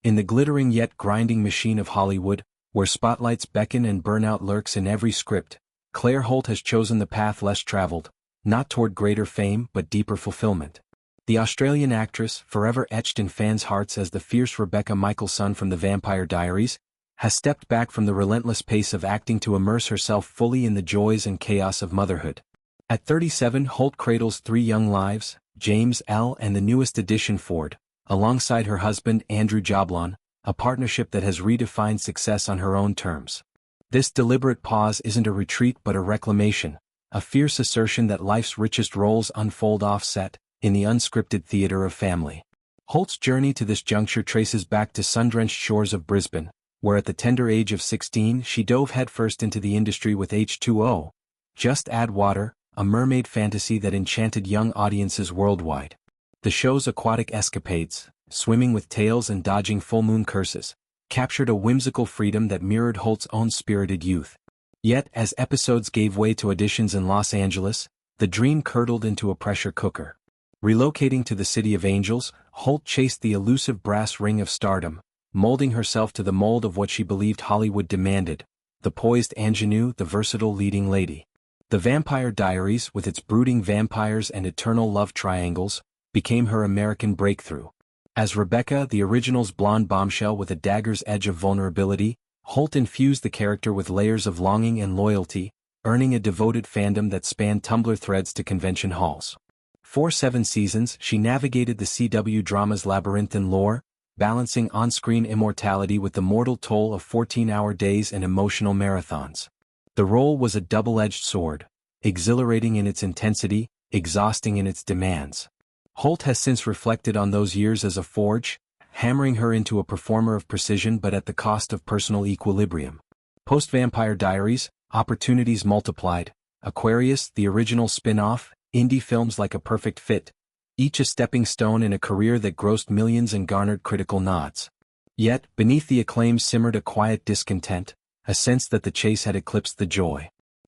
In the glittering yet grinding machine of Hollywood, where spotlights beckon and burnout lurks in every script, Claire Holt has chosen the path less traveled, not toward greater fame but deeper fulfillment. The Australian actress, forever etched in fans' hearts as the fierce Rebecca Michelson from the Vampire Diaries, has stepped back from the relentless pace of acting to immerse herself fully in the joys and chaos of motherhood. At 37, Holt cradles 3 young lives, James, Elle, and the newest addition, Ford, alongside her husband Andrew Jablon, a partnership that has redefined success on her own terms. This deliberate pause isn't a retreat but a reclamation, a fierce assertion that life's richest roles unfold off-set, in the unscripted theater of family. Holt's journey to this juncture traces back to sun-drenched shores of Brisbane, where at the tender age of 16 she dove headfirst into the industry with H2O, Just Add Water, a mermaid fantasy that enchanted young audiences worldwide. The show's aquatic escapades, swimming with tails and dodging full-moon curses, captured a whimsical freedom that mirrored Holt's own spirited youth. Yet, as episodes gave way to auditions in Los Angeles, the dream curdled into a pressure cooker. Relocating to the City of Angels, Holt chased the elusive brass ring of stardom, molding herself to the mold of what she believed Hollywood demanded, the poised ingenue, the versatile leading lady. The Vampire Diaries, with its brooding vampires and eternal love triangles, became her American breakthrough. As Rebecca, the original's blonde bombshell with a dagger's edge of vulnerability, Holt infused the character with layers of longing and loyalty, earning a devoted fandom that spanned Tumblr threads to convention halls. For 7 seasons, she navigated the CW drama's labyrinthine lore, balancing on-screen immortality with the mortal toll of 14-hour days and emotional marathons. The role was a double-edged sword, exhilarating in its intensity, exhausting in its demands. Holt has since reflected on those years as a forge, hammering her into a performer of precision but at the cost of personal equilibrium. Post-Vampire Diaries, opportunities multiplied, Aquarius, the original spin-off, indie films like a perfect fit, each a stepping stone in a career that grossed millions and garnered critical nods. Yet, beneath the acclaim simmered a quiet discontent, a sense that the chase had eclipsed the joy.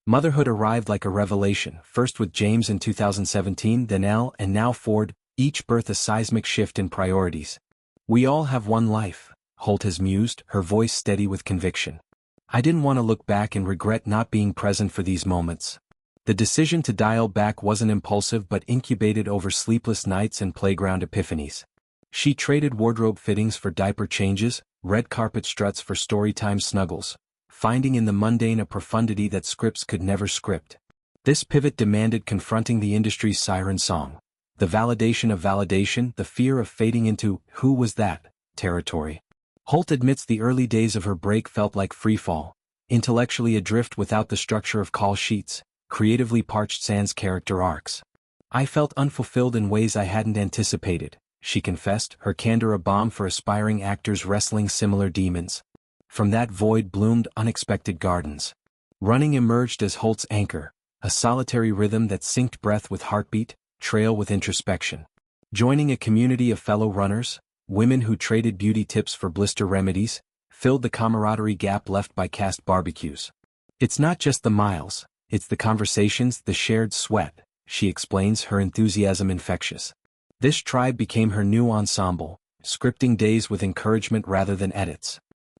Motherhood arrived like a revelation, first with James in 2017, then Elle, and now Ford, each birth a seismic shift in priorities. "We all have one life," Holt has mused, her voice steady with conviction. "I didn't want to look back and regret not being present for these moments." The decision to dial back wasn't impulsive but incubated over sleepless nights and playground epiphanies. She traded wardrobe fittings for diaper changes, red carpet struts for storytime snuggles, finding in the mundane a profundity that scripts could never script. This pivot demanded confronting the industry's siren song. The validation of validation, the fear of fading into "who was that" territory. Holt admits the early days of her break felt like freefall, intellectually adrift without the structure of call sheets, creatively parched sans character arcs. "I felt unfulfilled in ways I hadn't anticipated," she confessed, her candor a balm for aspiring actors wrestling similar demons. From that void bloomed unexpected gardens. Running emerged as Holt's anchor, a solitary rhythm that synced breath with heartbeat, trail with introspection. Joining a community of fellow runners, women who traded beauty tips for blister remedies, filled the camaraderie gap left by cast barbecues. "It's not just the miles, it's the conversations, the shared sweat," she explains, her enthusiasm infectious. This tribe became her new ensemble, scripting days with encouragement rather than edits.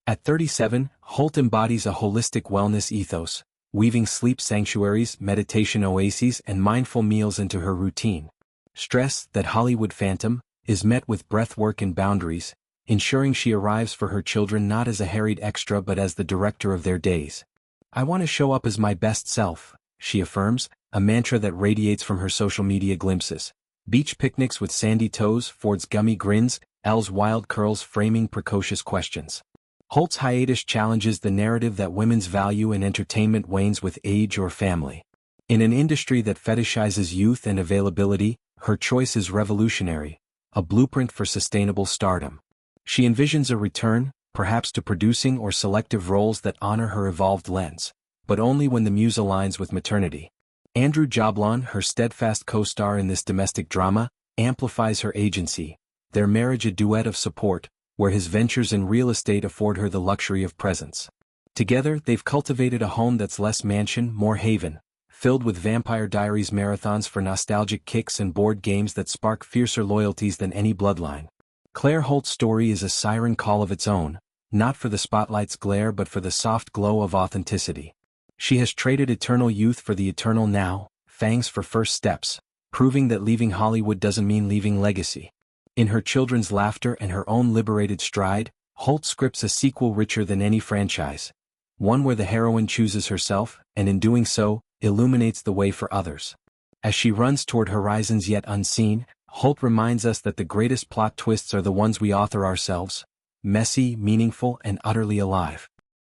At 37, Holt embodies a holistic wellness ethos, weaving sleep sanctuaries, meditation oases, and mindful meals into her routine. Stress, that Hollywood phantom, is met with breathwork and boundaries, ensuring she arrives for her children not as a harried extra but as the director of their days. "I want to show up as my best self," she affirms, a mantra that radiates from her social media glimpses. Beach picnics with sandy toes, Ford's gummy grins, Elle's wild curls framing precocious questions. Holt's hiatus challenges the narrative that women's value in entertainment wanes with age or family. In an industry that fetishizes youth and availability, her choice is revolutionary, a blueprint for sustainable stardom. She envisions a return, perhaps to producing or selective roles that honor her evolved lens, but only when the muse aligns with maternity. Andrew Jablon, her steadfast co-star in this domestic drama, amplifies her agency, their marriage a duet of support, where his ventures in real estate afford her the luxury of presence. Together, they've cultivated a home that's less mansion, more haven, filled with Vampire Diaries marathons for nostalgic kicks and board games that spark fiercer loyalties than any bloodline. Claire Holt's story is a siren call of its own, not for the spotlight's glare but for the soft glow of authenticity. She has traded eternal youth for the eternal now, fangs for first steps, proving that leaving Hollywood doesn't mean leaving legacy. In her children's laughter and her own liberated stride, Holt scripts a sequel richer than any franchise. One where the heroine chooses herself, and in doing so, illuminates the way for others. As she runs toward horizons yet unseen, Holt reminds us that the greatest plot twists are the ones we author ourselves, messy, meaningful, and utterly alive.